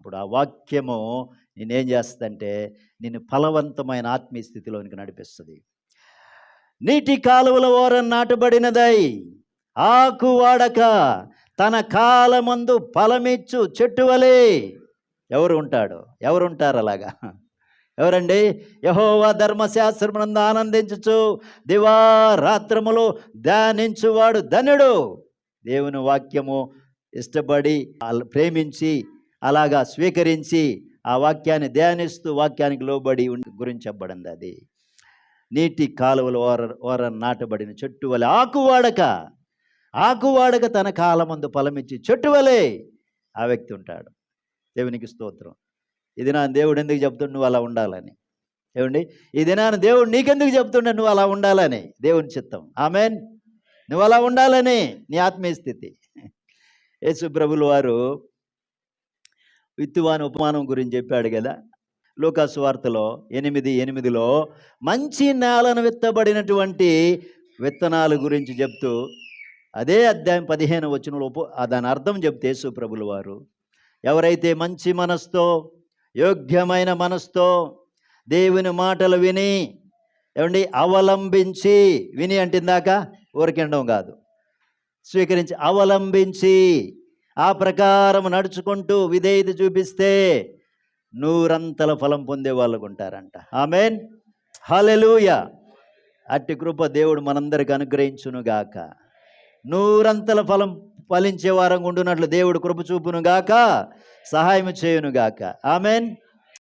ఇప్పుడు ఆ వాక్యము నేనేం చేస్తుందంటే నిన్ను ఫలవంతమైన ఆత్మీయ స్థితిలోనికి నడిపిస్తుంది. నీటి కాలువల ఓరం నాటబడినదై ఆకు వాడక తన కాలమందు ఫలమిచ్చు చెట్టు వలె ఎవరుంటారు అలాగా? ఎవరండి? యెహోవా ధర్మశాస్త్రమునందు ఆనందించుచు దివారాత్రములు ధ్యానించువాడు ధన్యుడు. దేవుని వాక్యము ఇష్టపడి ప్రేమించి అలాగా స్వీకరించి ఆ వాక్యాన్ని ధ్యానిస్తూ వాక్యానికి లోబడి గురించి చెప్పబడింది. అది నీటి కాలువల ఓర నాటబడిన చెట్టు వలె ఆకువాడక తన కాలమందు ఫలమిచ్చి చెట్టు వలె ఆ వ్యక్తి ఉంటాడు. దేవునికి స్తోత్రం. ఈ దినాన్ని దేవుడు ఎందుకు చెప్తుండు నువ్వు అలా ఉండాలని? ఏమండి, ఈ దినాన్ని దేవుడు నీకెందుకు చెప్తుండే నువ్వు అలా ఉండాలని? దేవుని చిత్తం. ఆమేన్. నువ్వు అలా ఉండాలని నీ ఆత్మీయ స్థితి. యేసు ప్రభువుల వారు విత్తువాని ఉపమానం గురించి చెప్పాడు కదా, లూకా సువార్తలో 8:8లో మంచి నేలను విత్తబడినటువంటి విత్తనాల గురించి చెప్తూ అదే అధ్యాయం 15 వచనంలో దాని అర్థం చెప్తే యేసు ప్రభువుల వారు ఎవరైతే మంచి మనసుతో యోగ్యమైన మనసుతో దేవుని మాటలు విని ఏమండి అవలంబించి, విని అంటే ఇందాక ఊరికిండం కాదు, స్వీకరించి అవలంబించి ఆ ప్రకారం నడుచుకుంటూ విధేయత చూపిస్తే 100 ఫలం పొందే వాళ్ళకు ఉంటారంట. ఆమేన్. హల్లెలూయా. అట్టి కృప దేవుడు మనందరికి అనుగ్రహించునుగాక. 100 ఫలం ఫలించే వారంగా ఉండునట్లు దేవుడు కృప చూపునుగాక, సహాయం చేయునుగాక. ఆమేన్.